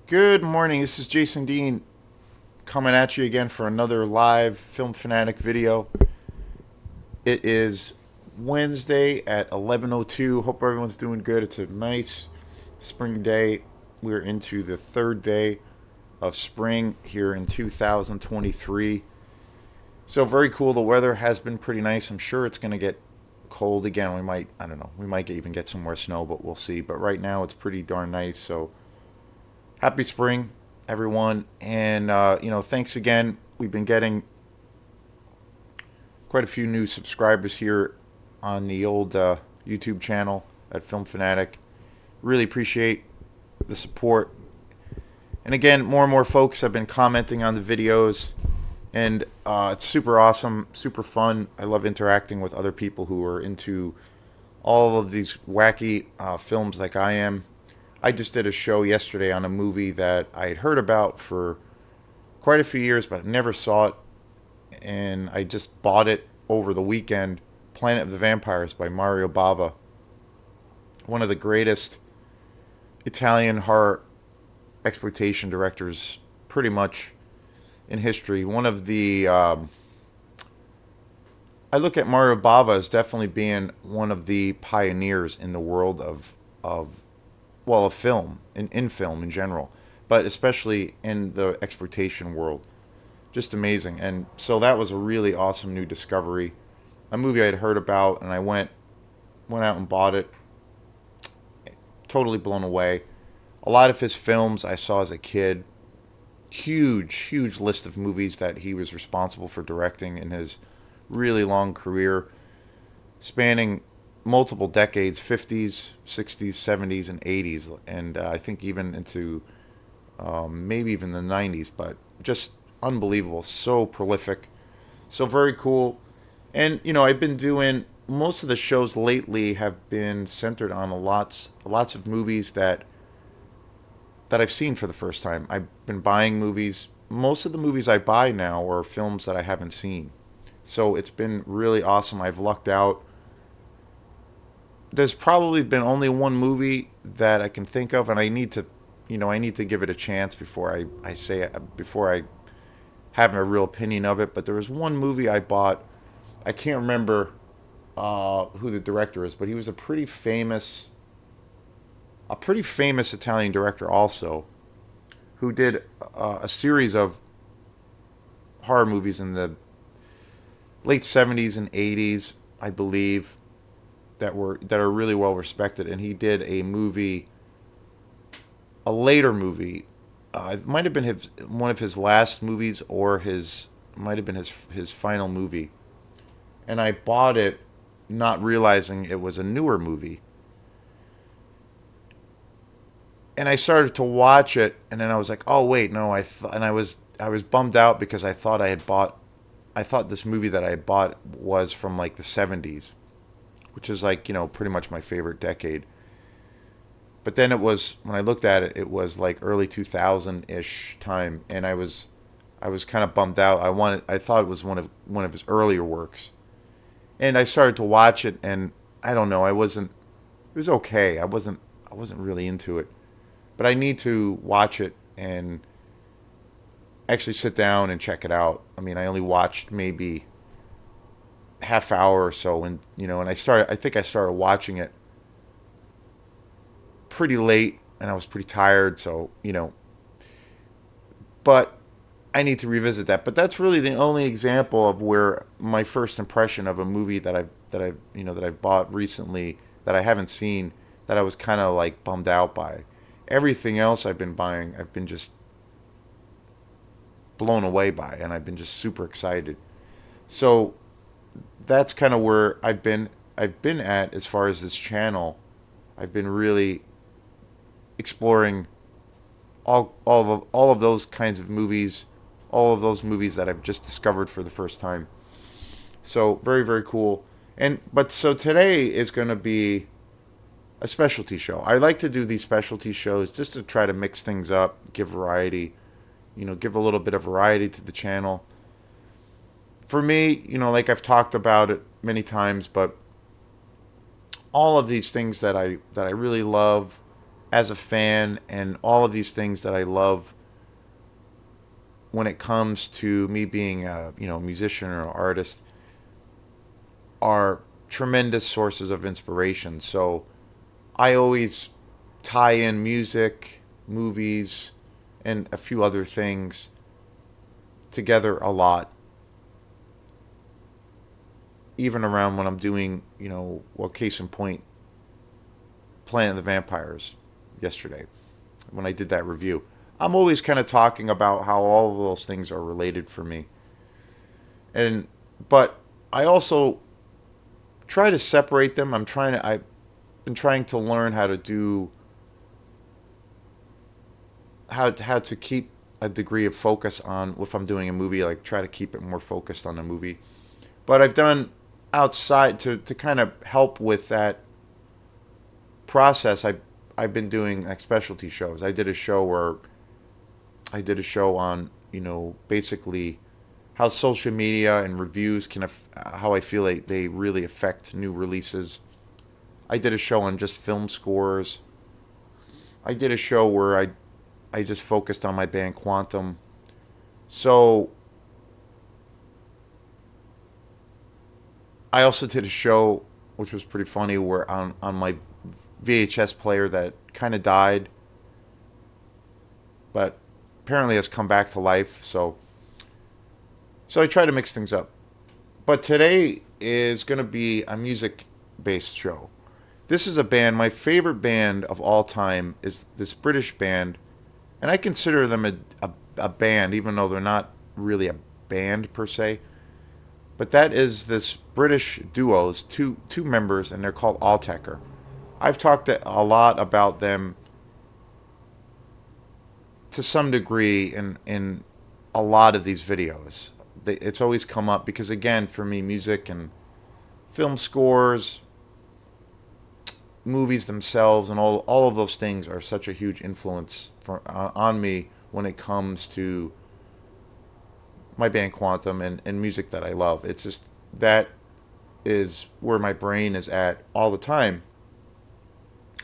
Good morning. This is Jason Dean coming at you again for another live Film Fanatic video. It is Wednesday at 11:02. Hope everyone's doing good. It's a nice spring day. We're into the third day of spring here in 2023. So very cool. The weather has been pretty nice. I'm sure it's going to get cold again. I don't know, we might even get some more snow, but we'll see. But right now it's pretty darn nice. So happy spring, everyone. And, thanks again. We've been getting quite a few new subscribers here on the old YouTube channel at Film Fanatic. Really appreciate the support. And again, more and more folks have been commenting on the videos. And it's super awesome, super fun. I love interacting with other people who are into all of these wacky films like I am. I just did a show yesterday on a movie that I had heard about for quite a few years, but I never saw it. And I just bought it over the weekend. Planet of the Vampires by Mario Bava. One of the greatest Italian horror exploitation directors pretty much in history. I look at Mario Bava as definitely being one of the pioneers in the world of film, in film in general, but especially in the exploitation world. Just amazing. And so that was a really awesome new discovery. A movie I had heard about, and I went out and bought it. Totally blown away. A lot of his films I saw as a kid. Huge list of movies that he was responsible for directing in his really long career, spanning multiple decades, 50s, 60s, 70s, and 80s, and I think even into maybe even the 90s, but just unbelievable. So prolific. So very cool. And, I've been doing most of the shows lately have been centered on lots of movies that I've seen for the first time. I've been buying movies. Most of the movies I buy now are films that I haven't seen. So it's been really awesome. I've lucked out. There's probably been only one movie that I can think of, and I need to give it a chance before I say it, before I have a real opinion of it. But there was one movie I bought. I can't remember who the director is, but he was a pretty famous Italian director also, who did a series of horror movies in the late 70s and 80s, I believe, that are really well respected. And he did a later movie. It might have been one of his last movies, or his might have been his final movie. And I bought it, not realizing it was a newer movie. And I started to watch it, and then I was like, "Oh wait, no!" And I was bummed out because I thought this movie that I had bought was from like the '70s, which is like pretty much my favorite decade. But then it was, when I looked at it, it was like early 2000 ish time, and I was kind of bummed out. I thought it was one of his earlier works, and I started to watch it, and I don't know, I wasn't. It was okay. I wasn't really into it, but I need to watch it and actually sit down and check it out. I mean, I only watched maybe half hour or so, and I think I started watching it pretty late, and I was pretty tired, so but I need to revisit that. But that's really the only example of where my first impression of a movie that I've bought recently that I haven't seen, that I was kind of like bummed out by. Everything else I've been buying, I've been just blown away by, and I've been just super excited. So that's kind of where I've been at as far as this channel. I've been really exploring all of those kinds of movies, all of those movies that I've just discovered for the first time. So very cool. And but so today is going to be a specialty show. I like to do these specialty shows just to try to mix things up, give variety, give a little bit of variety to the channel. For me, like I've talked about it many times, but all of these things that I really love, as a fan and all of these things that I love when it comes to me being a musician or artist are tremendous sources of inspiration. So I always tie in music, movies, and a few other things together a lot, even around when I'm doing, well, case in point, Planet of the Vampires yesterday when I did that review. I'm always kind of talking about how all of those things are related for me. And but I also try to separate them. I've been trying to learn how to do how to keep a degree of focus on if I'm doing a movie, like try to keep it more focused on the movie. But I've done outside to kind of help with that process. I've been doing like specialty shows. I did a show on, basically how social media and reviews how I feel like they really affect new releases. I did a show on just film scores. I did a show where I just focused on my band Quantum. So I also did a show which was pretty funny where on my VHS player that kind of died, but apparently has come back to life. So I try to mix things up. But today is going to be a music based show. This is a band, my favorite band of all time is this British band, and I consider them a band, even though they're not really a band per se. But that is this British duo, it's two members, and they're called Autechre. I've talked a lot about them to some degree in a lot of these videos. It's always come up because, again, for me, music and film scores, movies themselves, and all of those things are such a huge influence on me when it comes to my band Quantum and music that I love. It's just that is where my brain is at all the time.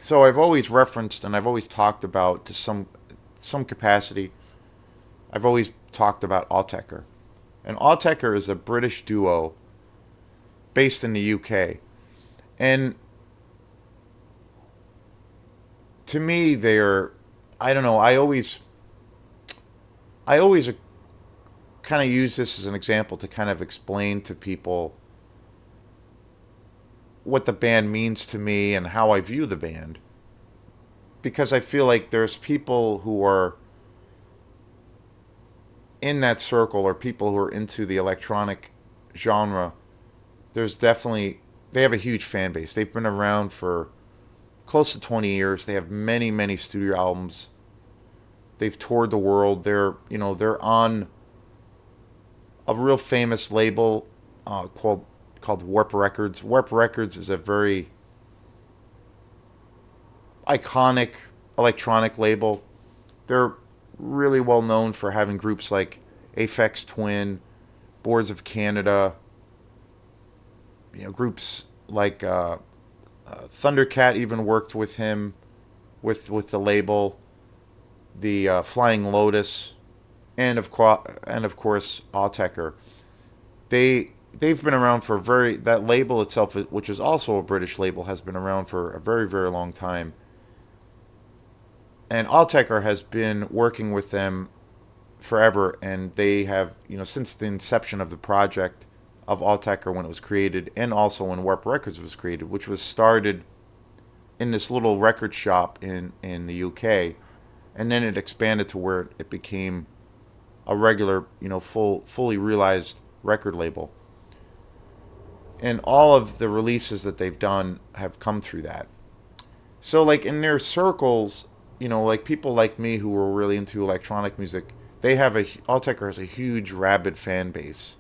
So I've always referenced and I've always talked about to some capacity. I've always talked about Autechre, and Autechre is a British duo based in the UK, and to me they're I don't know. I always kind of use this as an example to kind of explain to people what the band means to me and how I view the band. Because I feel like there's people who are in that circle or people who are into the electronic genre. There's definitely, they have a huge fan base. They've been around for close to 20 years. They have many, many studio albums. They've toured the world. They're on a real famous label called Warp Records. Warp Records is a very iconic electronic label. They're really well known for having groups like Aphex Twin, Boards of Canada, groups like Thundercat even worked with him with the label, the Flying Lotus, and of course Autechre. They've been around for that label itself, which is also a British label, has been around for a very, very long time. And Autechre has been working with them forever, and they have, since the inception of the project of Autechre when it was created, and also when Warp Records was created, which was started in this little record shop in the UK, and then it expanded to where it became a regular, fully realized record label. And all of the releases that they've done have come through that. So, like in their circles, like people like me who were really into electronic music, Autechre has a huge rabid fan base.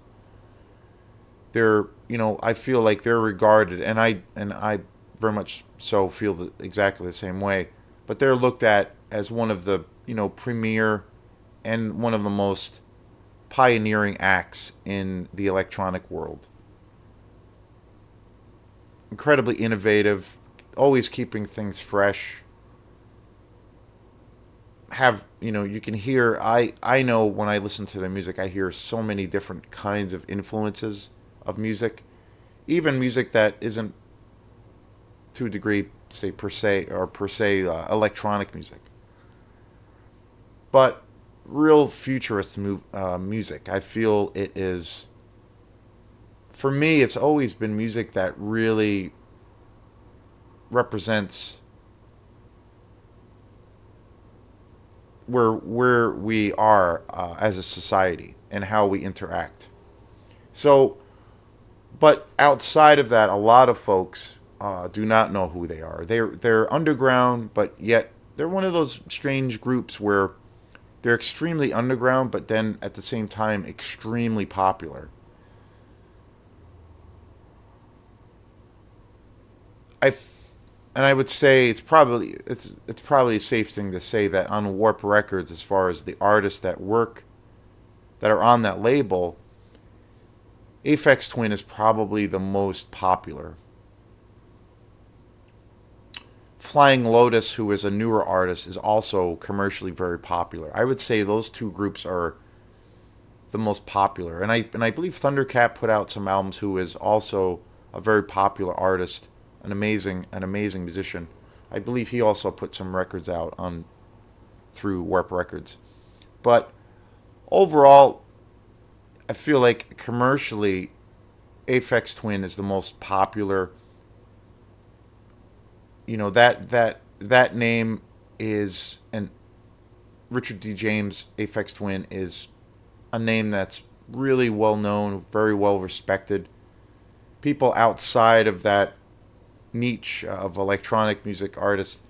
I feel like they're regarded, and I very much so feel exactly the same way. But they're looked at as one of the premier and one of the most pioneering acts in the electronic world. Incredibly innovative, always keeping things fresh. have, you can hear, I know when I listen to their music, I hear so many different kinds of influences of music, even music that isn't, to a degree, say per se electronic music, but real futurist music. I feel it is, for me, it's always been music that really represents where we are as a society and how we interact. So, but outside of that, a lot of folks do not know who they are. They're underground, but yet they're one of those strange groups where they're extremely underground, but then at the same time extremely popular. I and I would say it's probably a safe thing to say that on Warp Records, as far as the artists that are on that label, Aphex Twin is probably the most popular. Flying Lotus, who is a newer artist, is also commercially very popular. I would say those two groups are the most popular. And I believe Thundercat put out some albums, who is also a very popular artist, an amazing musician. I believe he also put some records out on through Warp Records. But overall, I feel like commercially, Aphex Twin is the most popular. That name is, and Richard D. James, Aphex Twin, is a name that's really well known, very well respected. People outside of that niche of electronic music artists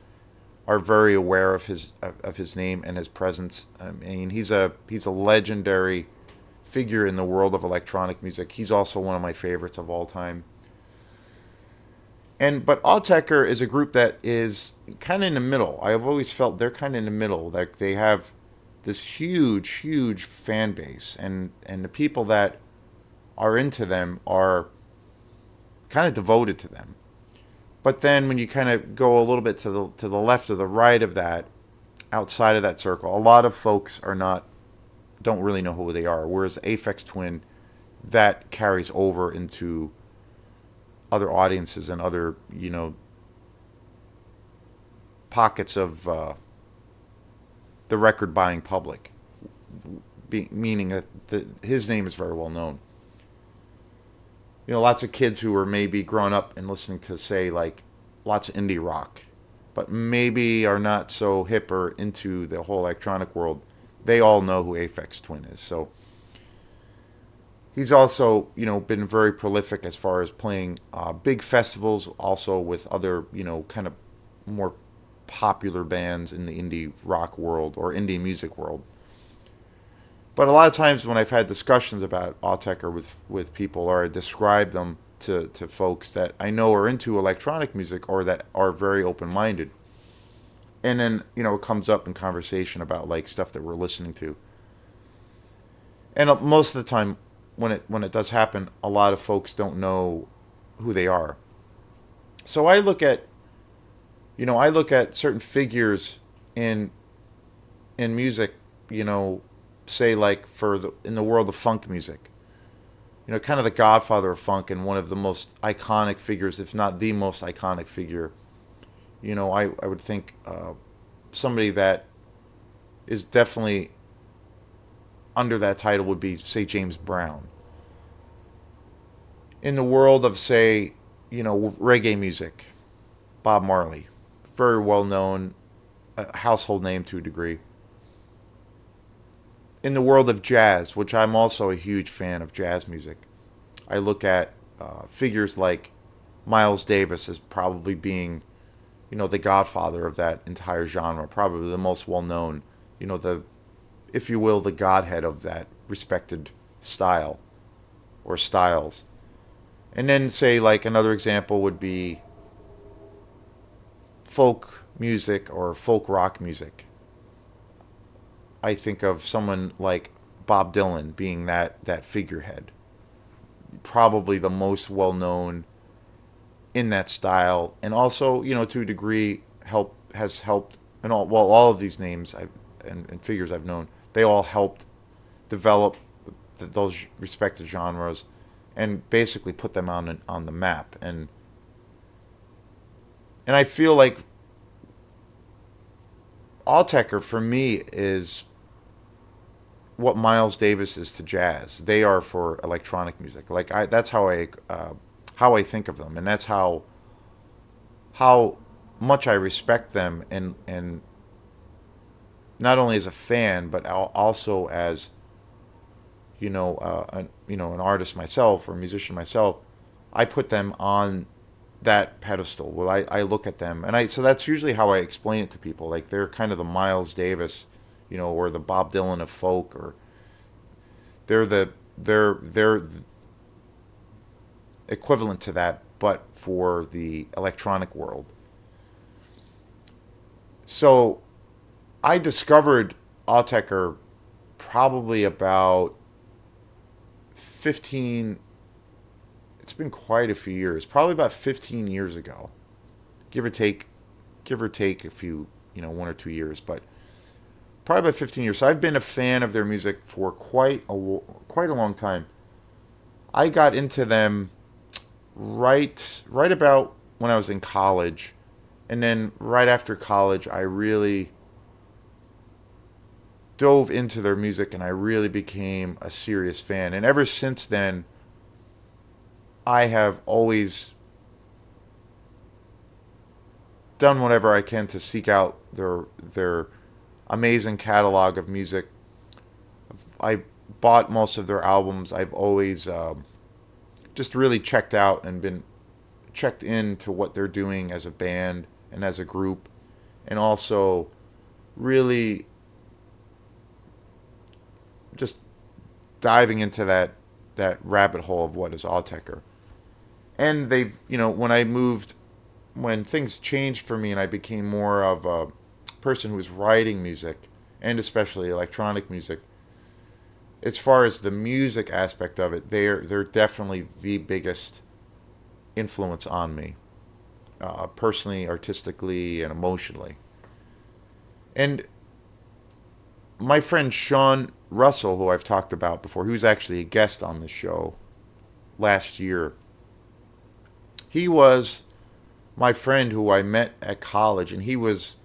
are very aware of his name and his presence. I mean, he's a legendary figure in the world of electronic music. He's also one of my favorites of all time. But Autechre is a group that is kind of in the middle. I have always felt they're kind of in the middle. Like they have this huge fan base, and the people that are into them are kind of devoted to them. But then when you kind of go a little bit to the left or the right of that, outside of that circle, a lot of folks are not don't really know who they are. Whereas Aphex Twin, that carries over into other audiences and other pockets of the record buying public, meaning that his name is very well known. Lots of kids who were maybe growing up and listening to, say, like lots of indie rock, but maybe are not so hip or into the whole electronic world, they all know who Aphex Twin is. So he's also, been very prolific as far as playing big festivals, also with other, kind of more popular bands in the indie rock world or indie music world. But a lot of times when I've had discussions about Autechre with people, or I describe them to folks that I know are into electronic music or that are very open minded, and then it comes up in conversation about like stuff that we're listening to, and most of the time when it does happen, a lot of folks don't know who they are. So I look at certain figures in music, say like in the world of funk music, kind of the godfather of funk and one of the most iconic figures, if not the most iconic figure. I would think somebody that is definitely under that title would be, say, James Brown. In the world of, say, reggae music, Bob Marley, very well known, a household name to a degree. In the world of jazz, which I'm also a huge fan of jazz music, I look at figures like Miles Davis as probably being, the godfather of that entire genre, probably the most well known, the, if you will, the godhead of that respected style or styles. And then, say, like another example would be folk music or folk rock music. I think of someone like Bob Dylan being that figurehead, probably the most well known in that style, and also to a degree has helped. And all of these names and figures I've known, they all helped develop those respected genres and basically put them on the map. And I feel like Autechre for me is what Miles Davis is to jazz. They are for electronic music. Like that's how I think of them, and that's how much I respect them, and not only as a fan, but also as an artist myself or a musician myself. I put them on that pedestal. Well, I look at them, and I so that's usually how I explain it to people. Like they're kind of the Miles Davis, or the Bob Dylan of folk, or they're they're equivalent to that, but for the electronic world. So I discovered Autechre probably about 15. It's been quite a few years. Probably about 15 years ago, give or take, a few, 1 or 2 years, but probably about 15 years. So I've been a fan of their music for quite a long time. I got into them right about when I was in college, and then right after college, I really dove into their music and I really became a serious fan. And ever since then, I have always done whatever I can to seek out their amazing catalog of music. I bought most of their albums. I've always just really checked out and been checked into what they're doing as a band and as a group, and also really just diving into that rabbit hole of what is Autechre. And they've, when things changed for me and I became more of a person who was writing music, and especially electronic music, as far as the music aspect of it, they're definitely the biggest influence on me, personally, artistically, and emotionally. And my friend Sean Russell, who I've talked about before, he was actually a guest on the show last year. He was my friend who I met at college, and he was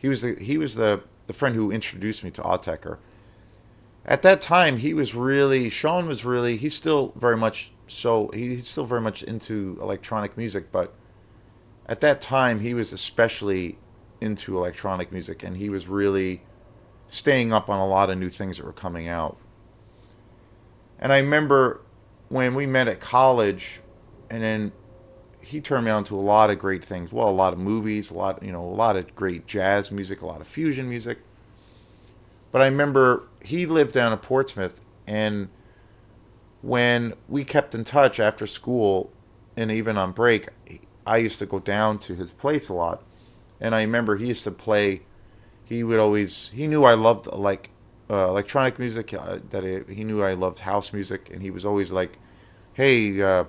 the friend who introduced me to Autechre. At that time, Sean was really he's still very much into electronic music, but at that time he was especially into electronic music, and he was really staying up on a lot of new things that were coming out. And I remember when we met at college, and then he turned me on to a lot of great things. Well, a lot of movies, a lot of great jazz music, a lot of fusion music. But I remember he lived down in Portsmouth, and when we kept in touch after school and even on break, I used to go down to his place a lot. And I remember he used to play. He knew I loved electronic music. He knew I loved house music, and he was always like, "Hey,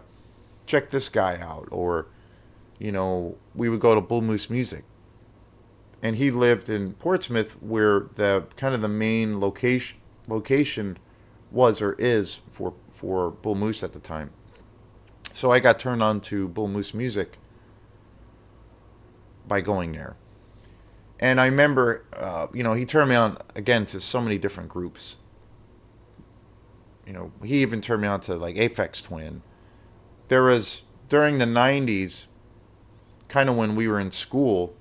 check this guy out," or we would go to Bull Moose Music. And he lived in Portsmouth, where the kind of the main location was or is for Bull Moose at the time. So I got turned on to Bull Moose Music by going there. And I remember, he turned me on again to so many different groups. He even turned me on to like Aphex Twin. There was during the '90s, kind of when we were in school,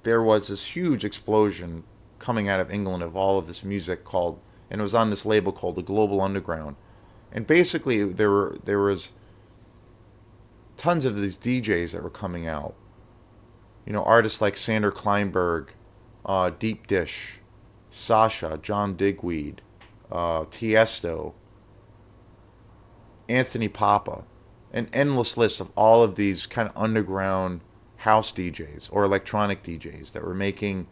there was this huge explosion coming out of England of all of this music and it was on this label called the Global Underground. And basically, there was tons of these DJs that were coming out. Artists like Sander Kleinberg, Deep Dish, Sasha, John Digweed, Tiesto, Anthony Papa, an endless list of all of these kind of underground house DJs or electronic DJs that were making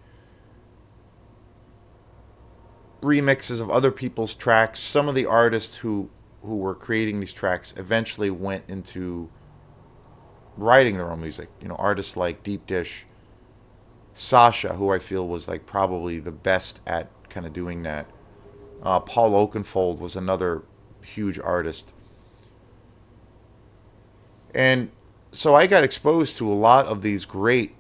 remixes of other people's tracks. Some of the artists who were creating these tracks eventually went into writing their own music. Artists like Deep Dish Sasha, who I feel was like probably the best at kind of doing that. Paul Oakenfold was another huge artist. And so I got exposed to a lot of these great,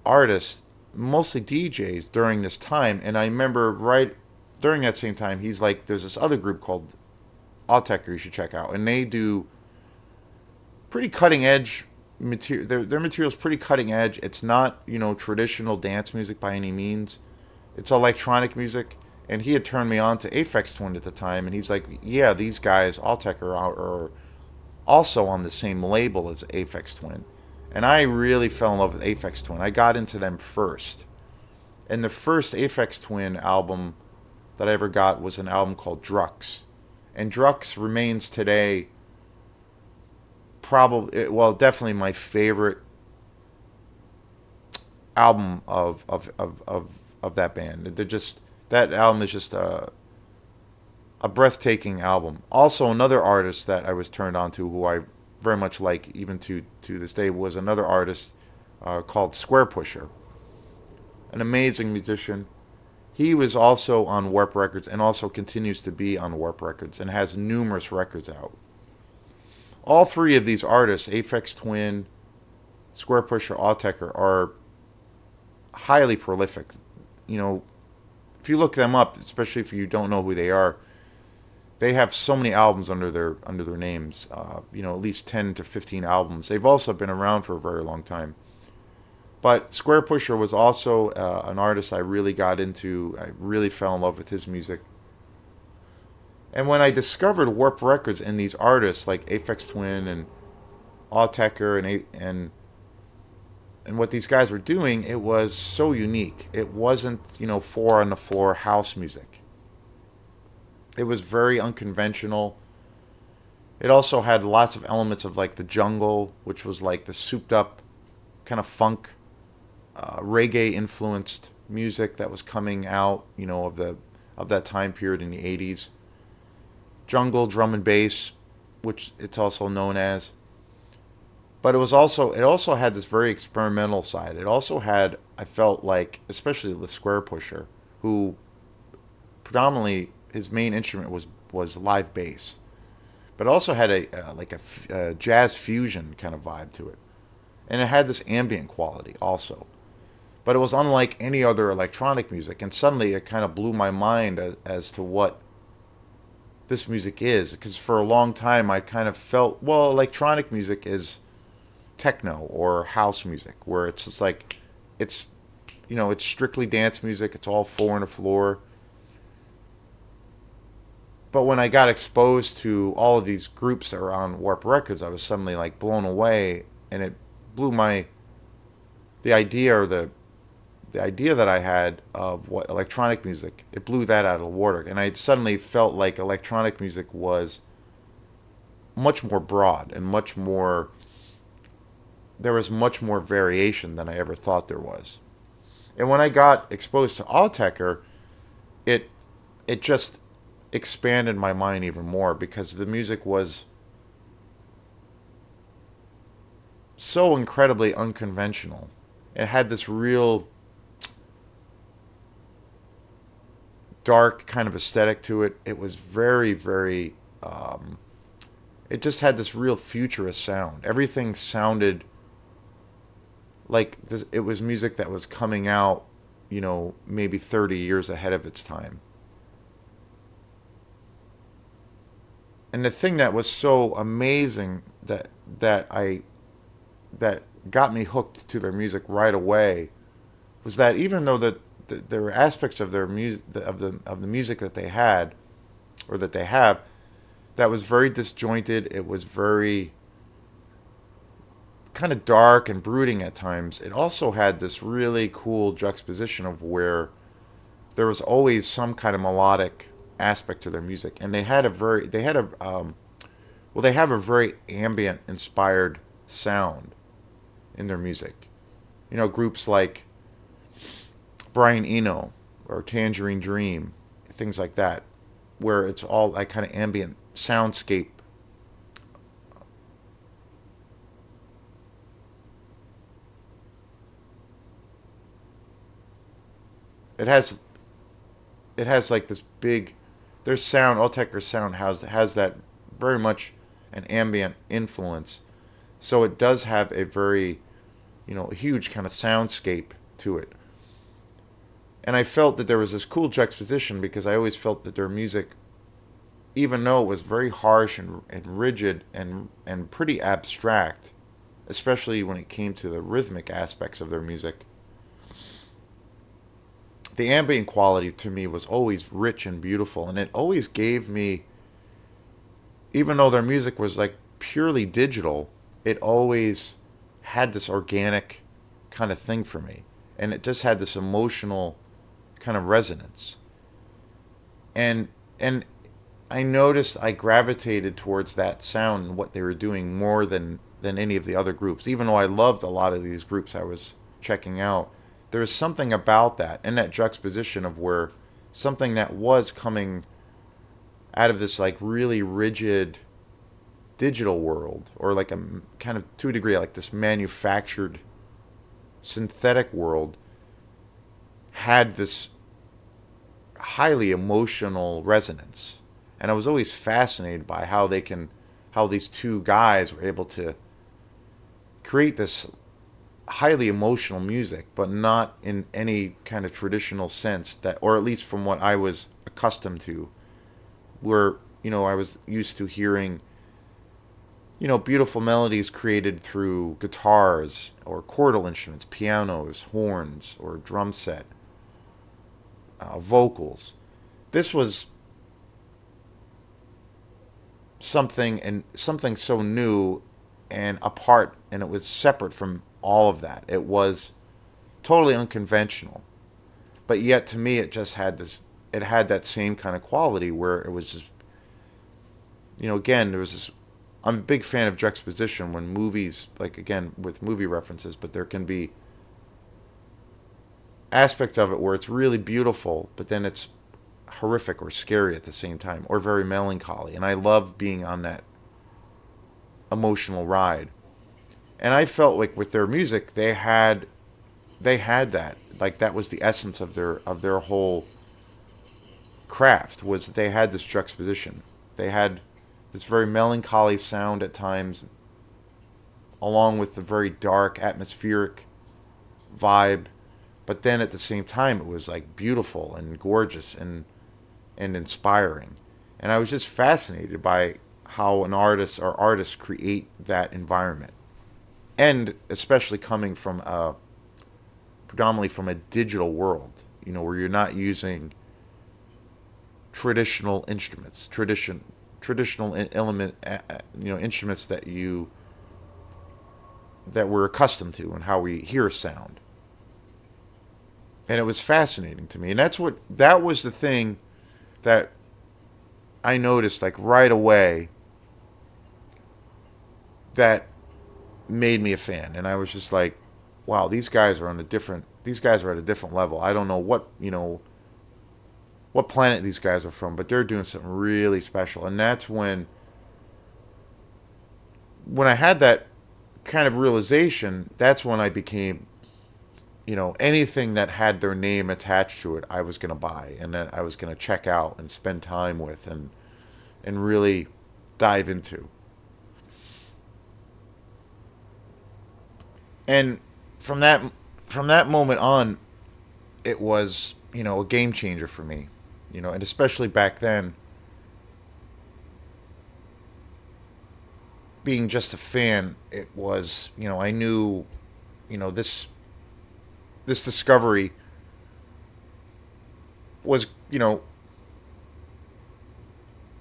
artists, mostly DJs during this time. And I remember right during that same time, he's like, there's this other group called Autechre you should check out. And they do pretty cutting edge material. Their material's pretty cutting edge. It's not, traditional dance music by any means. It's electronic music. And he had turned me on to Aphex Twin at the time. And he's like, yeah, these guys, Autechre, are also on the same label as Aphex Twin. And I really fell in love with Aphex Twin. I got into them first. And the first Aphex Twin album that I ever got was an album called Drux. And Drux remains today probably, well, definitely my favorite album of that band. They're just, that album is just a breathtaking album. Also, another artist that I was turned on to, who I very much like even to this day, was another artist called Square Pusher, an amazing musician. He was also on Warp Records and also continues to be on Warp Records and has numerous records out. All three of these artists, Aphex Twin, Square Pusher, Autechre, are highly prolific. You know, if you look them up, especially if you don't know who they are, they have so many albums under their names. At least 10 to 15 albums. They've also been around for a very long time. But Square Pusher was also an artist I really got into. I really fell in love with his music. And when I discovered Warp Records and these artists like Aphex Twin and Autechre and what these guys were doing, it was so unique. It wasn't, four on the floor house music. It was very unconventional. It also had lots of elements of like the jungle, which was like the souped up kind of funk, reggae influenced music that was coming out, of that time period in the 80s. Jungle drum and bass, which it's also known as. But it also had this very experimental side. It also had, I felt like, especially with Square Pusher, who predominantly his main instrument was live bass, but also had a jazz fusion kind of vibe to it, and it had this ambient quality also. But it was unlike any other electronic music, and suddenly it kind of blew my mind as to what this music is, because for a long time I kind of felt, well, electronic music is techno or house music, where it's just like it's it's strictly dance music. It's all four on the floor. But when I got exposed to all of these groups that were on Warp Records, I was suddenly like blown away, and it blew my the idea or the idea that I had of what electronic music, it blew that out of the water. And I suddenly felt like electronic music was much more broad and much more, there was much more variation than I ever thought there was. And when I got exposed to Autechre, it it just expanded my mind even more, because the music was so incredibly unconventional. It had this real dark kind of aesthetic to it. It was very, very. It just had this real futurist sound. Everything sounded like this. It was music that was coming out, maybe 30 years ahead of its time. And the thing that was so amazing that got me hooked to their music right away was that even though there were aspects of their music of the music that they had or that they have that was very disjointed. It was very kind of dark and brooding at times. It also had this really cool juxtaposition of where there was always some kind of melodic aspect to their music, and they have a very ambient inspired sound in their music. Groups like Brian Eno or Tangerine Dream, things like that, where it's all like kind of ambient soundscape. It has it has like this big, their sound, Autechre's sound has that very much an ambient influence. So it does have a very, a huge kind of soundscape to it. And I felt that there was this cool juxtaposition because I always felt that their music, even though it was very harsh and rigid and pretty abstract, especially when it came to the rhythmic aspects of their music, the ambient quality to me was always rich and beautiful. And it always gave me, even though their music was like purely digital, it always had this organic kind of thing for me. And it just had this emotional kind of resonance. And I noticed I gravitated towards that sound and what they were doing more than any of the other groups. Even though I loved a lot of these groups I was checking out, there was something about that and that juxtaposition of where something that was coming out of this like really rigid digital world, or like a kind of to a degree like this manufactured synthetic world, had this highly emotional resonance. And I was always fascinated by how these two guys were able to create this highly emotional music, but not in any kind of traditional sense that, or at least from what I was accustomed to, where, I was used to hearing, beautiful melodies created through guitars or chordal instruments, pianos, horns, or drum set, vocals. This was something so new and apart, and it was separate from all of that. It was totally unconventional, but yet to me it just had this. It had that same kind of quality where it was just, again, there was this. I'm a big fan of juxtaposition when movies, like again with movie references, but there can be aspects of it where it's really beautiful, but then it's horrific or scary at the same time, or very melancholy. And I love being on that emotional ride. And I felt like with their music, they had that. Like that was the essence of their whole craft, was that they had this juxtaposition. They had this very melancholy sound at times, along with the very dark atmospheric vibe. But then at the same time, it was like beautiful and gorgeous and inspiring. And I was just fascinated by how an artist or artists create that environment. And especially coming from predominantly from a digital world, where you're not using traditional instruments, traditional element, instruments that we're accustomed to and how we hear sound. And it was fascinating to me. And that was the thing that I noticed like right away that made me a fan. And I was just like, wow, these guys are at a different level. I don't know what planet these guys are from, but they're doing something really special. And that's when I had that kind of realization, that's when I became, anything that had their name attached to it, I was going to buy, and then I was going to check out and spend time with and really dive into. And from that from that moment on, it was, a game changer for me. And especially back then, being just a fan, it was, I knew, this discovery was,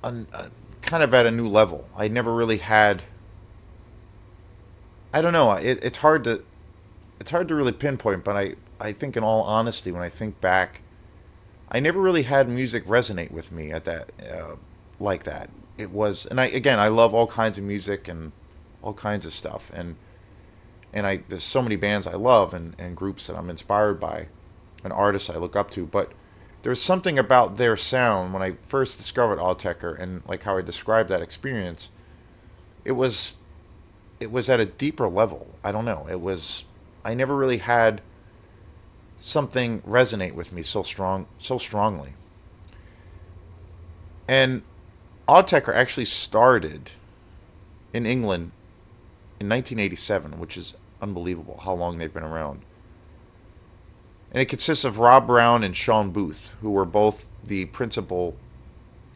kind of at a new level. I never really had. I don't know. It's hard to really pinpoint, but I think in all honesty, when I think back, I never really had music resonate with me at that like that. It was, and I love all kinds of music and all kinds of stuff, and there's so many bands I love and groups that I'm inspired by, and artists I look up to, but there's something about their sound when I first discovered Autechre, and like how I described that experience. It was it was at a deeper level. I don't know. It was, I never really had something resonate with me so strongly. And Autechre actually started in England in 1987, which is unbelievable how long they've been around. And it consists of Rob Brown and Sean Booth, who were both the principal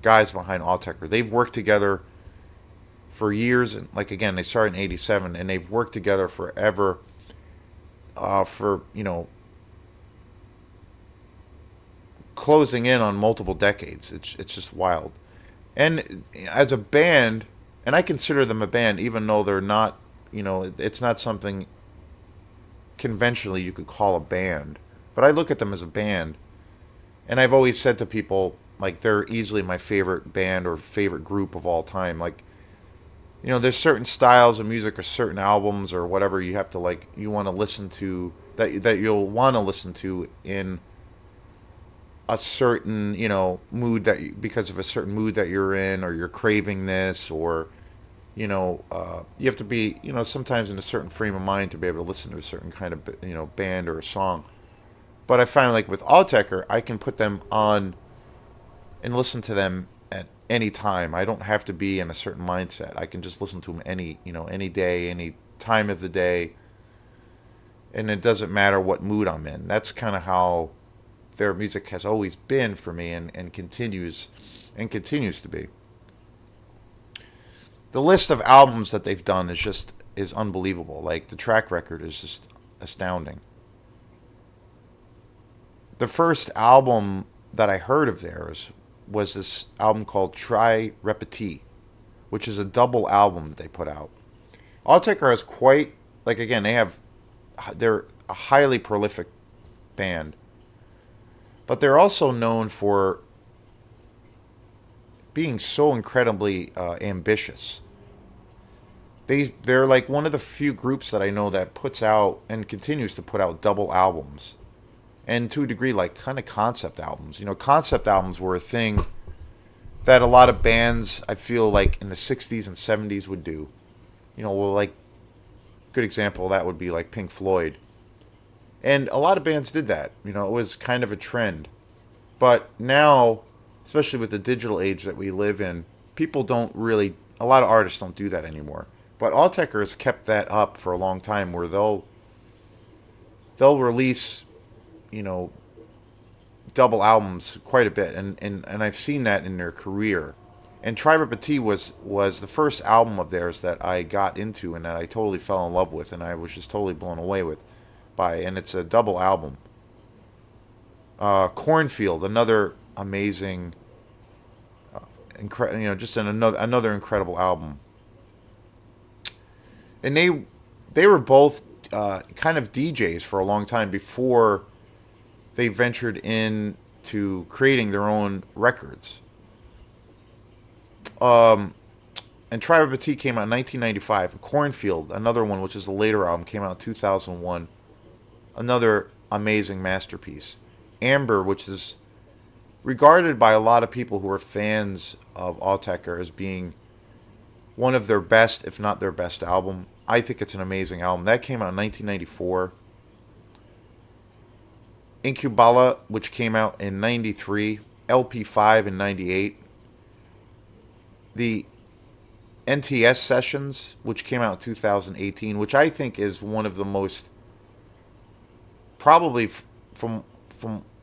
guys behind Autechre. They've worked together for years, and like again, they started in '87, and they've worked together forever. For closing in on multiple decades. It's just wild. And as a band, and I consider them a band, even though they're not, it's not something conventionally you could call a band. But I look at them as a band, and I've always said to people like they're easily my favorite band or favorite group of all time. Like there's certain styles of music or certain albums or whatever you have to like you want to listen to that you'll want to listen to in a certain mood because of a certain mood that you're in or you're craving this or you have to be sometimes in a certain frame of mind to be able to listen to a certain kind of band or a song. But I find like with Autechre, I can put them on and listen to them at any time. I don't have to be in a certain mindset. I can just listen to them any day, any time of the day, and it doesn't matter what mood I'm in. That's kind of how their music has always been for me and continues to be. The list of albums that they've done is unbelievable. Like the track record is just astounding. The first album that I heard of theirs was this album called Try Repetit, which is a double album that they put out. Autechre has quite like again they're a highly prolific band, but they're also known for being so incredibly ambitious. They're like one of the few groups that I know that puts out and continues to put out double albums, and to a degree like kind of concept albums. Concept albums were a thing that a lot of bands I feel like in the '60s and '70s would do. Well, like good example of that would be like Pink Floyd, and a lot of bands did that. It was kind of a trend. But now, especially with the digital age that we live in, people don't really, a lot of artists don't do that anymore. But Autechre has kept that up for a long time where they'll release, you know, double albums quite a bit. And I've seen that in their career. And Tribe Petit was the first album of theirs that I got into and that I totally fell in love with and I was just totally blown away with by. And it's a double album. Cornfield, another amazing, just another incredible album. And they were both kind of DJs for a long time before they ventured into creating their own records. And Tribe Petit came out in 1995. Cornfield, another one, which is a later album, came out in 2001. Another amazing masterpiece. Amber, which is regarded by a lot of people who are fans of Autechre as being one of their best, if not their best album. I think it's an amazing album. That came out in 1994. Incubala, which came out in 93. LP5 in 98. The NTS Sessions, which came out in 2018, which I think is one of the most, probably from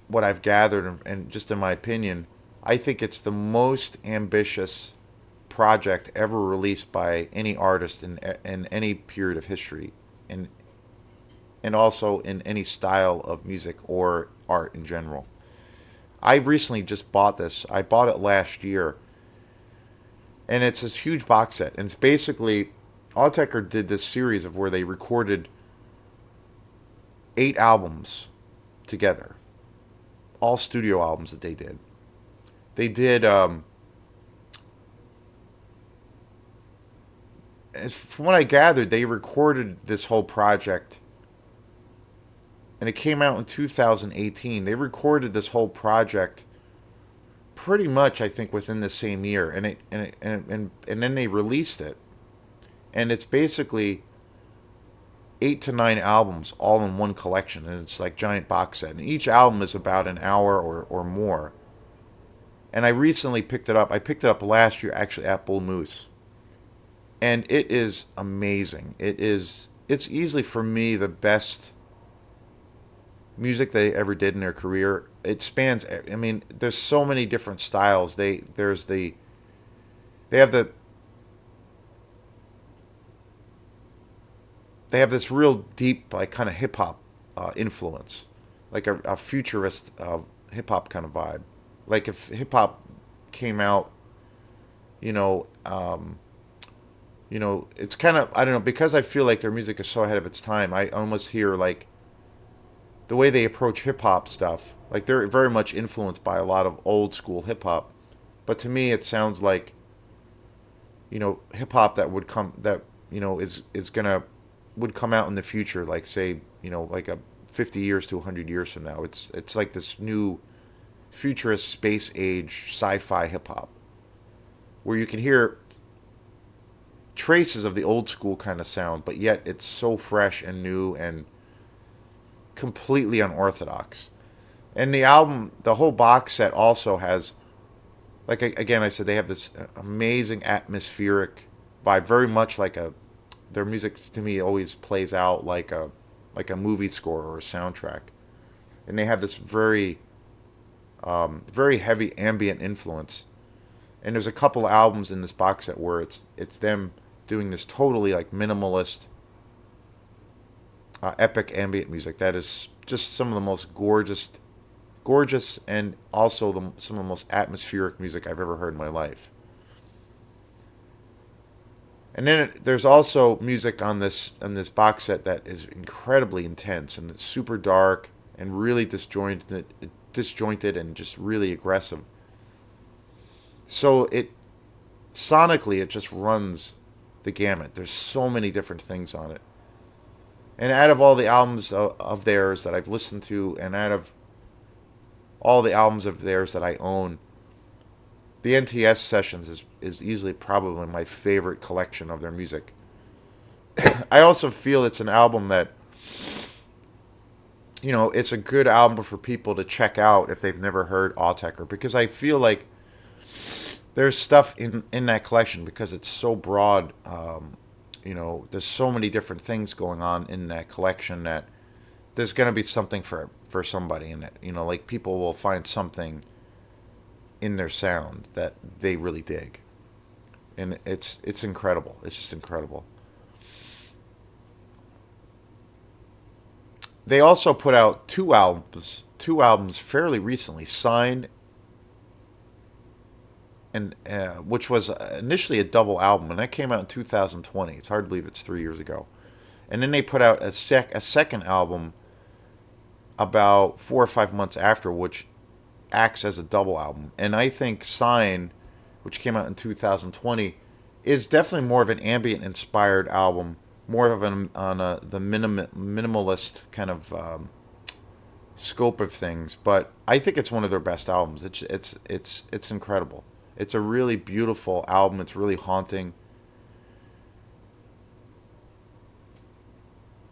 what I've gathered and just in my opinion, I think it's the most ambitious project ever released by any artist in any period of history, and also in any style of music or art in general. I recently just bought this. I bought it last year. And it's this huge box set. And it's basically, Autechre did this series of where they recorded 8 albums together. All studio albums that they did. They did, from what I gathered, they recorded this whole project. And it came out in 2018. They recorded this whole project pretty much, I think, within the same year, and then they released it, and it's basically 8 to 9 albums all in one collection, and it's like giant box set. And each album is about an hour or more. And I recently picked it up. I picked it up last year, actually at Bull Moose, and it is amazing. It's easily for me the best music they ever did in their career. It spans. I mean, there's so many different styles. They have the they have this real deep like kind of hip hop influence, like a futurist hip hop kind of vibe. Like if hip hop came out, you know, it's kind of I don't know because I feel like their music is so ahead of its time. I almost hear like the way they approach hip hop stuff. Like they're very much influenced by a lot of old school hip hop, but to me it sounds like hip hop that would come that is gonna would come out in the future, like say like a 50 years to 100 years from now. It's like this new futurist space age sci-fi hip hop where you can hear traces of the old school kind of sound, but yet it's so fresh and new and completely unorthodox. And the album, the whole box set also has, like again, I said they have this amazing atmospheric vibe, very much like a. Their music to me always plays out like a movie score or a soundtrack, and they have this very heavy ambient influence. And there's a couple albums in this box set where it's them doing this totally like minimalist, epic ambient music that is just some of the most gorgeous, and also some of the most atmospheric music I've ever heard in my life. And then there's also music on this box set that is incredibly intense and it's super dark and really disjointed and just really aggressive. So it sonically it just runs the gamut. There's so many different things on it. And out of all the albums of theirs that I've listened to, and out of all the albums of theirs that I own, the NTS Sessions is easily probably my favorite collection of their music. I also feel it's an album that, it's a good album for people to check out if they've never heard Autechre, because I feel like there's stuff in that collection because it's so broad. There's so many different things going on in that collection that there's going to be something for somebody in it. Like people will find something in their sound that they really dig, and it's incredible. It's just incredible. They also put out two albums fairly recently, Sign, and which was initially a double album, and that came out in 2020. It's hard to believe it's 3 years ago. And then they put out a second album about 4 or 5 months after, which acts as a double album. And I think Sign, which came out in 2020, is definitely more of an ambient inspired album, more of an on the minimalist kind of scope of things. But I think it's one of their best albums. It's incredible. It's a really beautiful album. It's really haunting.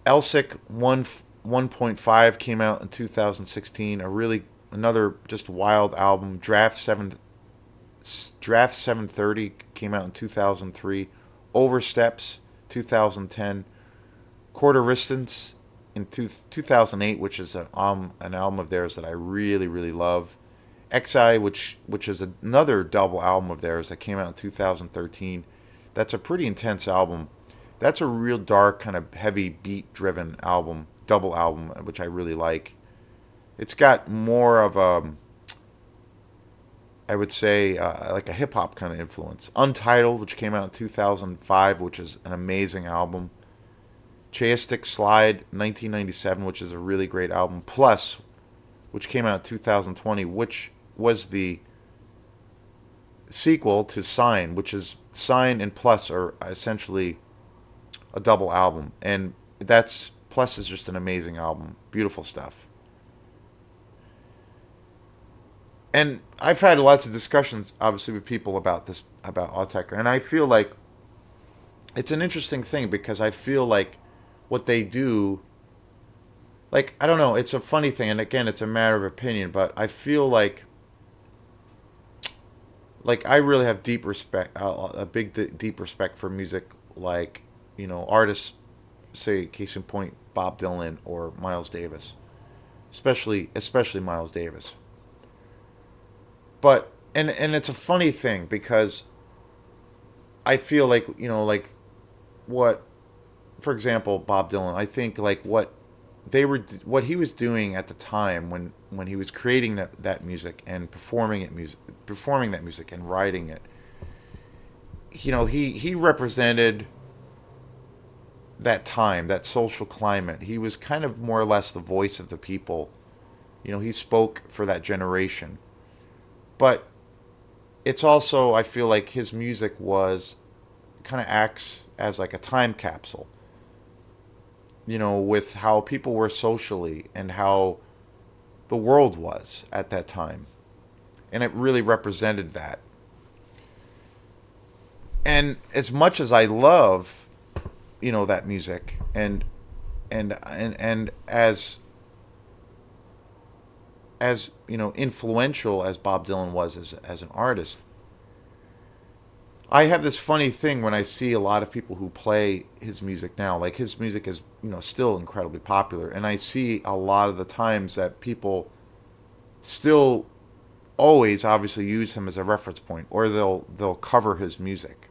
Elsic 1.5 came out in 2016. Another just wild album. Draft 730 came out in 2003. Oversteps 2010. Quarter Distance in 2008, which is an album of theirs that I really really love. XI, which is another double album of theirs that came out in 2013. That's a pretty intense album. That's a real dark kind of heavy beat driven album, double album, which I really like. It's got more of a, I would say, like a hip hop kind of influence. Untitled, which came out in 2005, which is an amazing album. Chaistic Slide 1997, which is a really great album. Plus, which came out in 2020, which was the sequel to Sign, which is Sign and Plus are essentially a double album. And that's Plus is just an amazing album. Beautiful stuff. And I've had lots of discussions, obviously, with people about this, about Autechre, and I feel like it's an interesting thing because I feel like what they do, like, I don't know, it's a funny thing, and again, it's a matter of opinion, but I feel like I really have deep respect, a big deep respect for music, like, artists, say case in point Bob Dylan or Miles Davis, especially Miles Davis. But and it's a funny thing because I feel like, what, for example, Bob Dylan, I think like what he was doing at the time when he was creating that music and performing that music and writing it, he represented that time, that social climate. He was kind of more or less the voice of the people. He spoke for that generation. But it's also, I feel like his music was kind of acts as like a time capsule, with how people were socially and how the world was at that time. And it really represented that. And as much as I love, that music, and as influential as Bob Dylan was as an artist, I have this funny thing when I see a lot of people who play his music now. Like, his music is, still incredibly popular, and I see a lot of the times that people still always obviously use him as a reference point, or they'll cover his music,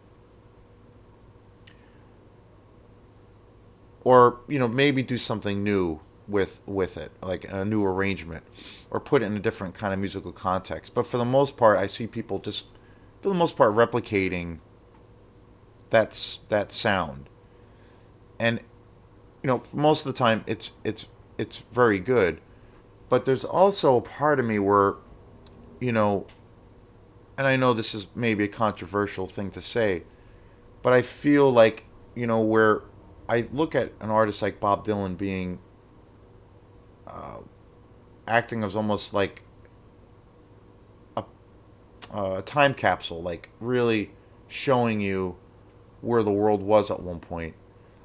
or maybe do something new with it, like a new arrangement, or put it in a different kind of musical context. But for the most part, I see people just, for the most part, replicating that sound. And most of the time it's very good. But there's also a part of me where, you know and I know this is maybe a controversial thing to say, but I feel like, where I look at an artist like Bob Dylan being, uh, acting as almost like a, a time capsule, like really showing you where the world was at one point.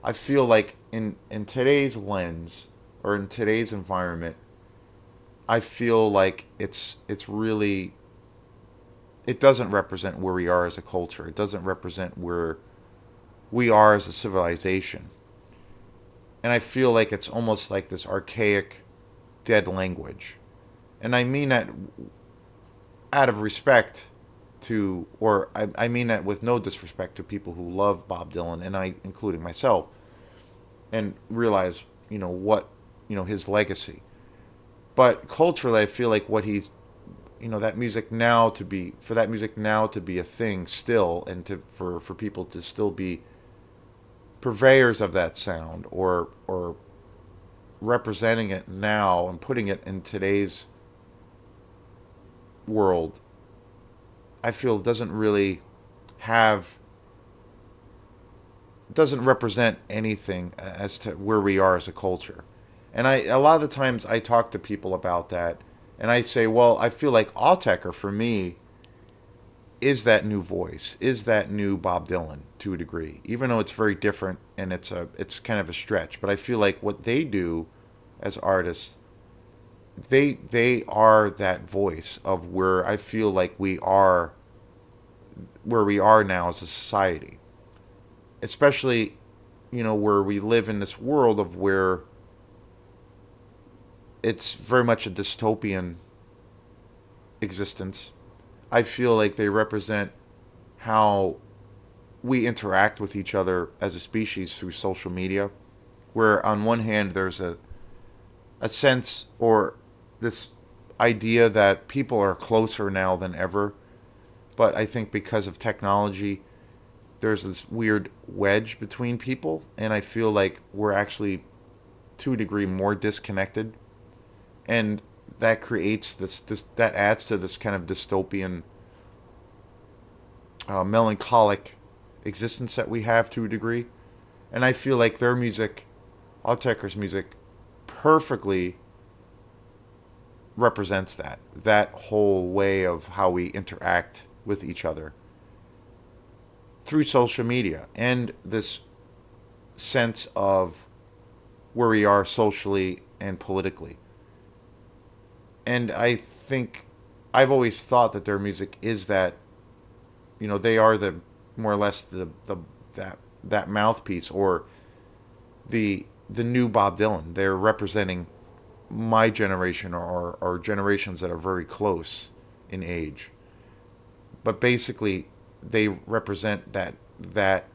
I feel like in today's lens, or in today's environment, I feel like it's really, it doesn't represent where we are as a culture. It doesn't represent where we are as a civilization. And I feel like it's almost like this archaic, dead language. And I mean that out of respect to, or I mean that with no disrespect to people who love Bob Dylan, and I, including myself, and realize, what, his legacy. But culturally, I feel like what he's, that music now to be, for that music now to be a thing still, and for people to still be purveyors of that sound, or representing it now and putting it in today's world, I feel doesn't really have, doesn't represent anything as to where we are as a culture. And a lot of the times I talk to people about that, and I say, well, I feel like Autechre for me is that new voice, is that new Bob Dylan to a degree, even though it's very different and it's kind of a stretch. But I feel like what they do as artists, they are that voice of where I feel like we are, where we are now as a society, especially, where we live in this world of where it's very much a dystopian existence. I feel like they represent how we interact with each other as a species through social media, where on one hand there's a sense, or this idea that people are closer now than ever, but I think because of technology, there's this weird wedge between people, and I feel like we're actually, to a degree, more disconnected, and that creates this that adds to this kind of dystopian, melancholic existence that we have to a degree. And I feel like their music, Autechre's music, perfectly represents that whole way of how we interact with each other through social media, and this sense of where we are socially and politically. And I think I've always thought that their music is that, they are the more or less the that mouthpiece, or the new Bob Dylan. They're representing my generation, or generations that are very close in age. But basically, they represent that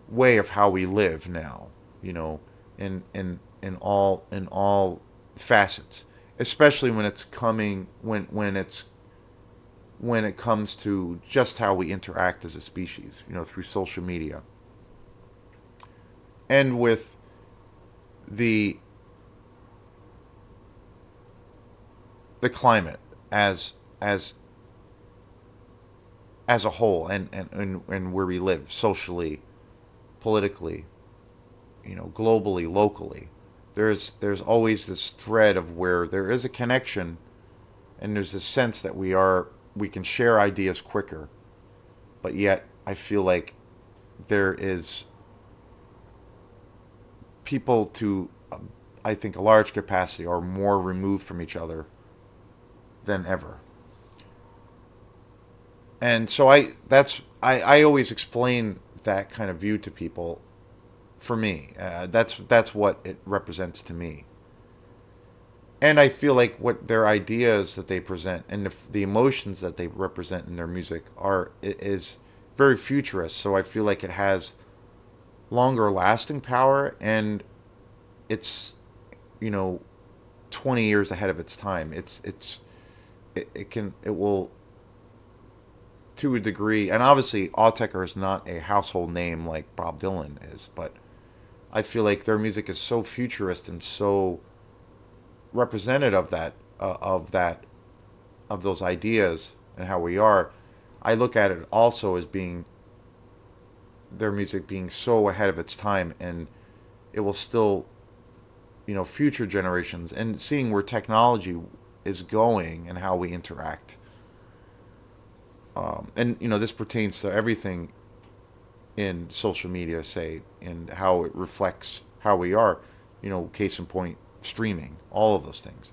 way of how we live now, in all facets, especially when it comes to just how we interact as a species, through social media, and with the the climate as as as a whole, and where we live socially, politically, globally, locally. There's always this thread of where there is a connection, and there's this sense that we can share ideas quicker, but yet I feel like there is people to, I think, a large capacity are more removed from each other than ever. And so I always explain that kind of view to people. For me, that's what it represents to me. And I feel like what their ideas that they present, and the emotions that they represent in their music is very futurist. So I feel like it has longer lasting power, and it's, you know 20 years ahead of its time. It will, to a degree, and obviously Autechre is not a household name like Bob Dylan is, but I feel like their music is so futurist and so representative of those ideas and how we are. I look at it also as being their music being so ahead of its time, and it will still, future generations, and seeing where technology is going and how we interact. And this pertains to everything in social media, say, and how it reflects how we are. Case in point, streaming, all of those things.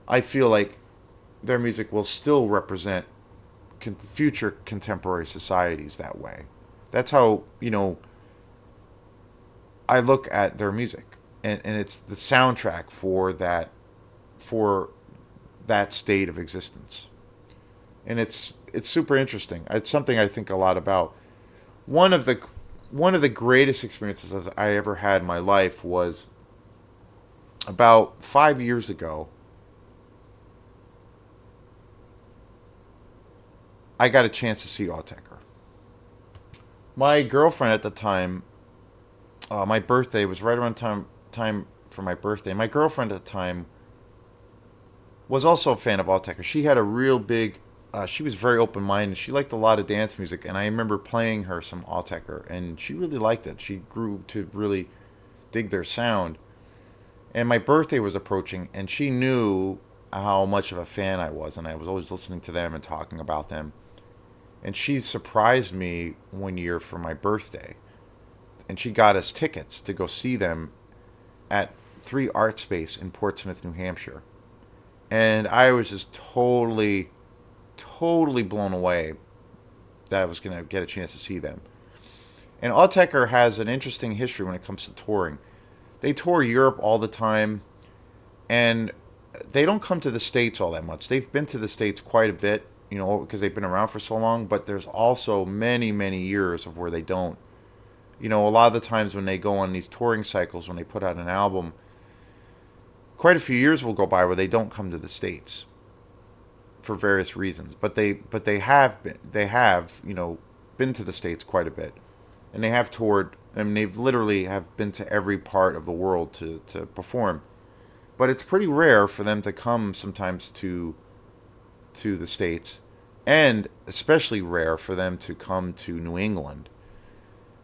I feel like their music will still represent future contemporary societies that way. That's how, I look at their music, and it's the soundtrack for that state of existence. And it's super interesting. It's something I think a lot about. One of the one of the greatest experiences I ever had in my life was about 5 years ago. I got a chance to see Autechre. My girlfriend at the time, my birthday was right around time for my birthday. My girlfriend at the time was also a fan of Autechre. She had a real big. She was very open minded. She liked a lot of dance music, and I remember playing her some Autechre, and she really liked it. She grew to really dig their sound. And my birthday was approaching, and she knew how much of a fan I was, and I was always listening to them and talking about them. And she surprised me one year for my birthday, and she got us tickets to go see them at 3 Art Space in Portsmouth, New Hampshire. And I was just totally blown away that I was going to get a chance to see them. And Autechre has an interesting history when it comes to touring. They tour Europe all the time, and they don't come to the States all that much. They've been to the States quite a bit, because they've been around for so long, but there's also many, many years of where they don't. A lot of the times when they go on these touring cycles, when they put out an album, quite a few years will go by where they don't come to the States for various reasons. But they have been to the States quite a bit, and they have toured. I mean, they've literally have been to every part of the world to perform. But it's pretty rare for them to come sometimes to the States, and especially rare for them to come to New England.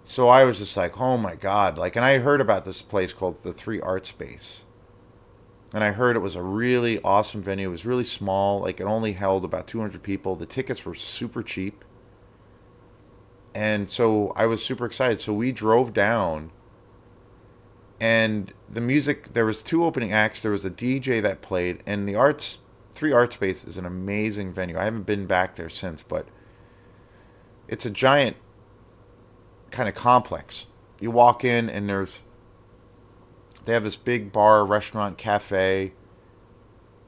So I was just like, oh my God. Like, and I heard about this place called the 3 Art Space. And I heard it was a really awesome venue. It was really small. Like, it only held about 200 people. The tickets were super cheap. And so I was super excited. So we drove down, and the music, there was two opening acts. There was a DJ that played, and the arts, Three Art Space is an amazing venue. I haven't been back there since, but it's a giant kind of complex. You walk in, and they have this big bar, restaurant, cafe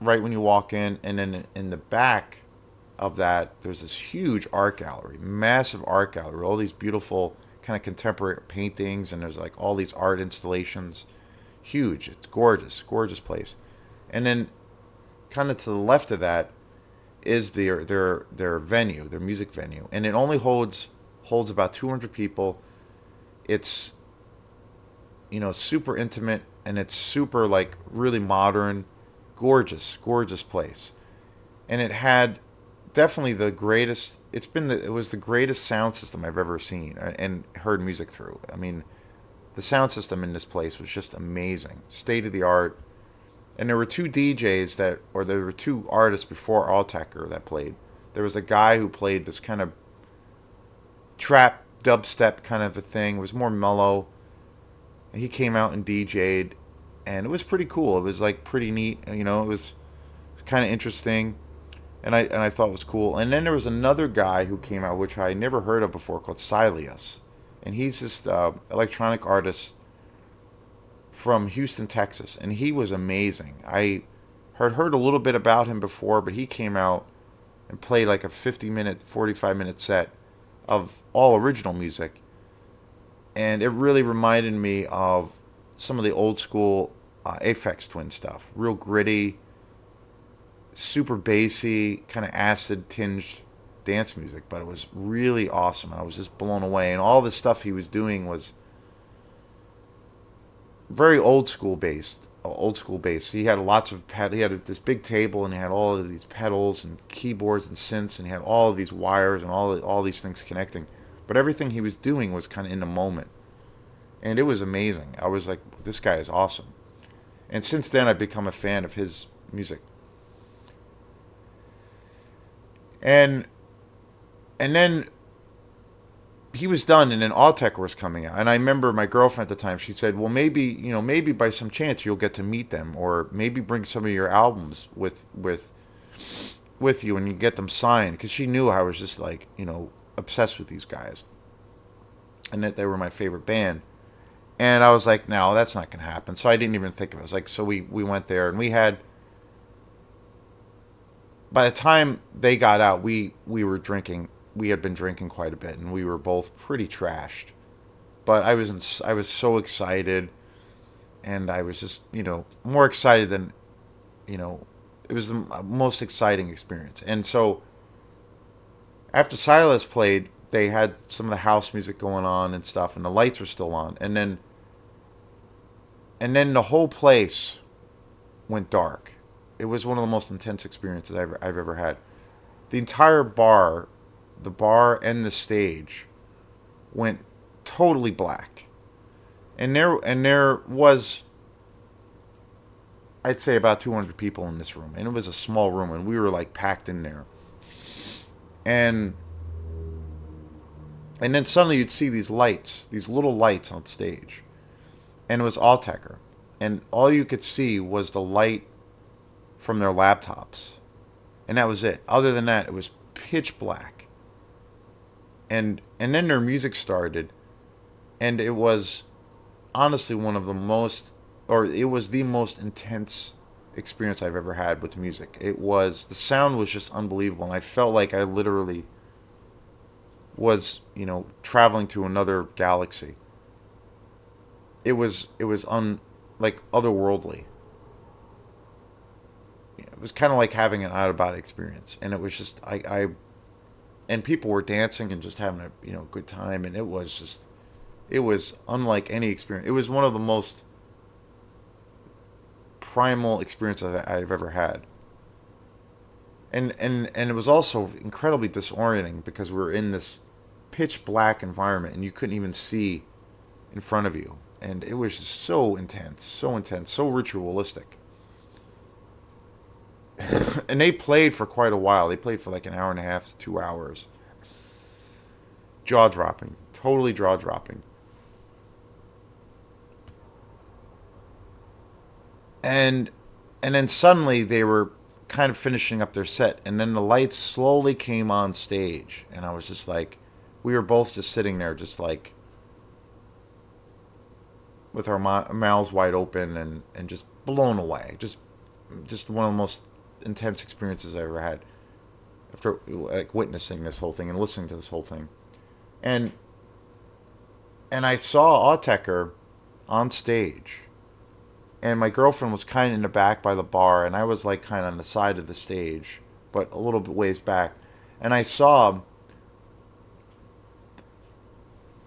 right when you walk in, and then in the back of that, there's this huge art gallery, massive art gallery, all these beautiful kind of contemporary paintings, and there's like all these art installations. Huge. It's gorgeous, gorgeous place. And then kind of to the left of that is their venue, their music venue, and it only holds about 200 people. It's super intimate, and it's super like really modern, gorgeous, gorgeous place. And it had definitely the greatest. It was the greatest sound system I've ever seen and heard music through. I mean, the sound system in this place was just amazing, state of the art. And there were two DJs there were two artists before Autechre that played. There was a guy who played this kind of trap dubstep kind of a thing. It was more mellow. He came out and DJ'd, and it was pretty cool. It was like pretty neat. It was kind of interesting, and I thought it was cool. And then there was another guy who came out, which I never heard of before, called Sileus, and he's this electronic artist from Houston, Texas, and he was amazing. I had heard a little bit about him before, but he came out and played like a 50-minute, 45-minute set of all original music, and it really reminded me of some of the old school Aphex Twin stuff. Real gritty, super bassy, kind of acid tinged dance music, but it was really awesome. I was just blown away, and all the stuff he was doing was very old school based. Old school based. He had lots of He had this big table, and he had all of these pedals and keyboards and synths, and he had all of these wires and all these things connecting. But everything he was doing was kind of in the moment, and it was amazing. I was like, this guy is awesome. And since then, I've become a fan of his music. And and then he was done, and then Autechre was coming out. And I remember my girlfriend at the time. She said, "Well, maybe by some chance you'll get to meet them, or maybe bring some of your albums with you, and you get them signed." Because she knew I was just like obsessed with these guys, and that they were my favorite band. And I was like, "No, that's not gonna happen." So I didn't even think of it. I was like, so we went there, and we had. By the time they got out, we were drinking. We had been drinking quite a bit, and we were both pretty trashed. But I was so excited, and I was just more excited than you know. It was the most exciting experience. And so after Silas played, they had some of the house music going on and stuff, and the lights were still on, and then the whole place went dark. It was one of the most intense experiences I've ever had. The entire bar, the bar and the stage, went totally black, and there was, I'd say, about 200 people in this room, and it was a small room, and we were like packed in there, and and then suddenly you'd see these lights, these little lights on stage, and it was Autechre, and all you could see was the light from their laptops, and that was it. Other than that, it was pitch black. And then their music started, and it was honestly one of the most, or it was the most intense experience I've ever had with music. The sound was just unbelievable, and I felt like I literally was traveling to another galaxy. It was like otherworldly. It was kind of like having an out of body experience, and it was just I and people were dancing and just having a good time, and it was unlike any experience. It was one of the most primal experiences I've ever had, and it was also incredibly disorienting because we were in this pitch black environment, and you couldn't even see in front of you, and it was just so intense, so intense, so ritualistic. And they played for quite a while. They played for like an hour and a half to 2 hours. Jaw dropping, totally jaw dropping. And and then suddenly they were kind of finishing up their set, and then the lights slowly came on stage, and I was just like, we were both just sitting there, just like with our mouths wide open and just blown away. Just one of the most intense experiences I ever had after like witnessing this whole thing and listening to this whole thing. And and I saw Autechre on stage, and my girlfriend was kind of in the back by the bar, and I was like kind of on the side of the stage, but a little bit ways back. And I saw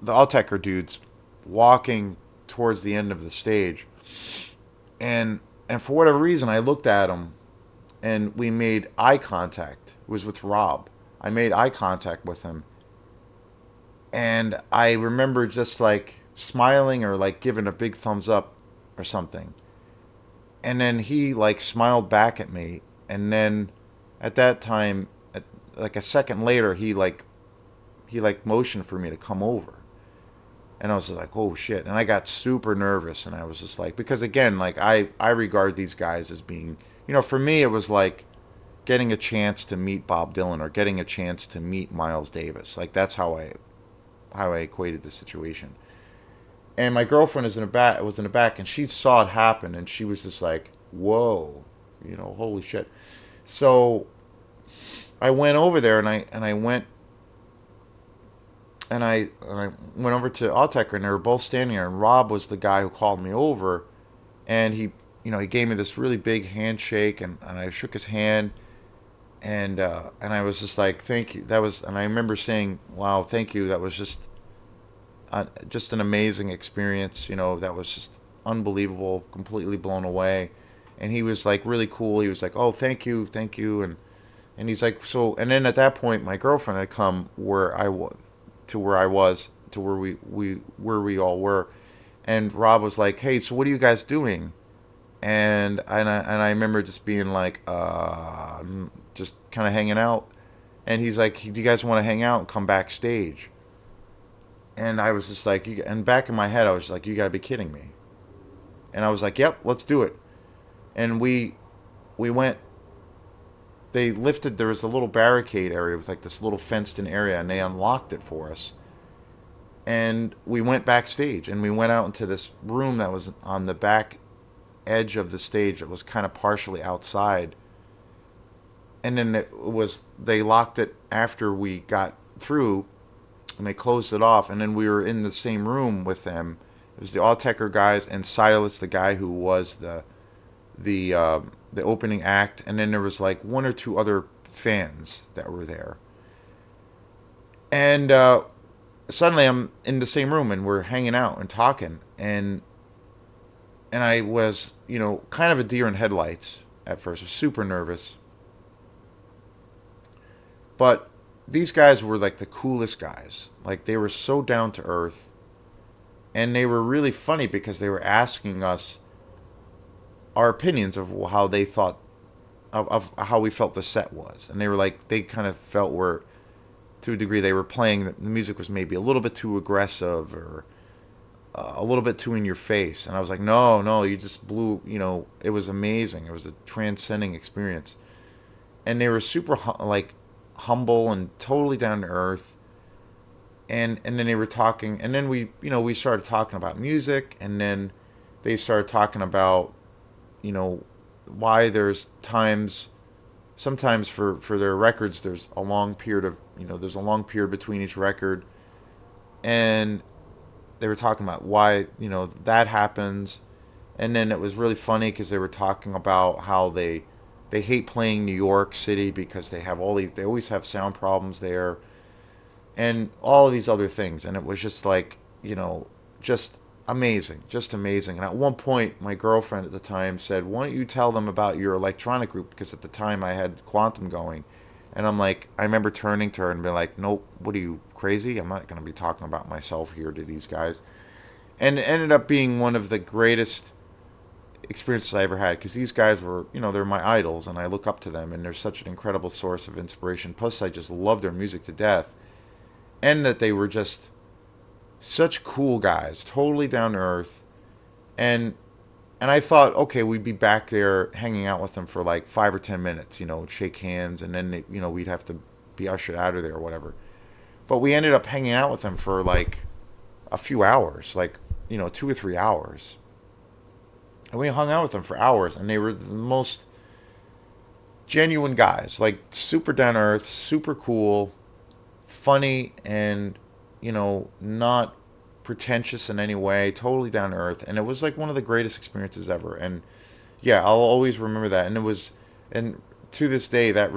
the Autechre dudes walking towards the end of the stage, and and for whatever reason, I looked at them, and we made eye contact. It was with Rob. I made eye contact with him, and I remember just like smiling or like giving a big thumbs up or something. And then he like smiled back at me, and then at that time, like a second later, he like motioned for me to come over, and I was like, oh shit, and I got super nervous, and I was just like, because again, like I regard these guys as being, for me it was like getting a chance to meet Bob Dylan or getting a chance to meet Miles Davis. Like that's how I equated the situation. And my girlfriend was in the back, and she saw it happen, and she was just like, "Whoa, holy shit!" So I went over there, and I went and I went over to Autechre, and they were both standing there, and Rob was the guy who called me over, and he gave me this really big handshake, and I shook his hand, and I was just like, "Thank you." And I remember saying, "Wow, thank you." That was just an amazing experience. That was just unbelievable, completely blown away. And he was like really cool. He was like, "Oh, thank you," and he's like, so. And then at that point, my girlfriend had come where I was, to where we all were, and Rob was like, "Hey, so what are you guys doing?" And I remember just being like, just kind of hanging out. And he's like, "Do you guys want to hang out and come backstage?" And I was just like, and back in my head, I was like, "You gotta be kidding me!" And I was like, "Yep, let's do it." And we went. They lifted. There was a little barricade area with like this little fenced-in area, and they unlocked it for us. And we went backstage, and we went out into this room that was on the back edge of the stage. It was kind of partially outside. And then they locked it after we got through, and they closed it off, and then we were in the same room with them. It was the Autechre guys and Silas, the guy who was the opening act, and then there was like one or two other fans that were there. And suddenly I'm in the same room, and we're hanging out and talking, and I was kind of a deer in headlights at first. I was super nervous, but these guys were like the coolest guys. Like they were so down to earth, and they were really funny because they were asking us our opinions of how they thought of how we felt the set was, and they were like, they kind of felt were, to a degree, they were playing the music was maybe a little bit too aggressive or a little bit too in your face. And I was like, no, no, you just blew. It was amazing. It was a transcending experience, and they were super like humble and totally down to earth. And then they were talking, and then we started talking about music, and then they started talking about you know why there's times, sometimes for their records, there's a long period of there's a long period between each record. And they were talking about why that happens. And then it was really funny because they were talking about how they hate playing New York City because they always have sound problems there, and all of these other things. And it was just like, just amazing, just amazing. And at one point, my girlfriend at the time said, "Why don't you tell them about your electronic group?" Because at the time I had Quantum going. And I'm like, I remember turning to her and being like, "Nope, what are you, crazy? I'm not going to be talking about myself here to these guys." And it ended up being one of the greatest experiences I ever had, because these guys were, they're my idols, and I look up to them, and they're such an incredible source of inspiration. Plus, I just love their music to death. and that they were just such cool guys, totally down to earth. And I thought, okay, we'd be back there hanging out with them for like 5 or 10 minutes, shake hands, and then we'd have to be ushered out of there or whatever. But we ended up hanging out with them for like a few hours, like 2 or 3 hours, and we hung out with them for hours, and they were the most genuine guys, like super down to earth, super cool, funny, and not pretentious in any way, totally down to earth, and it was like one of the greatest experiences ever. And yeah, I'll always remember that. And to this day, that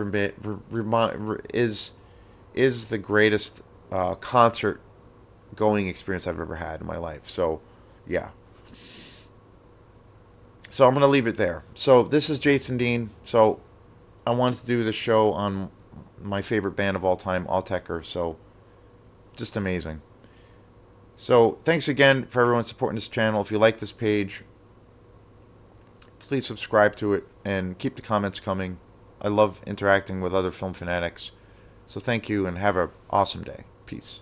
is the greatest concert going experience I've ever had in my life. So yeah, so I'm gonna leave it there. So this is Jason Dean. So I wanted to do the show on my favorite band of all time, Autechre. So just amazing. So thanks again for everyone supporting this channel. If you like this page, please subscribe to it and keep the comments coming. I love interacting with other film fanatics. So thank you and have an awesome day. Peace.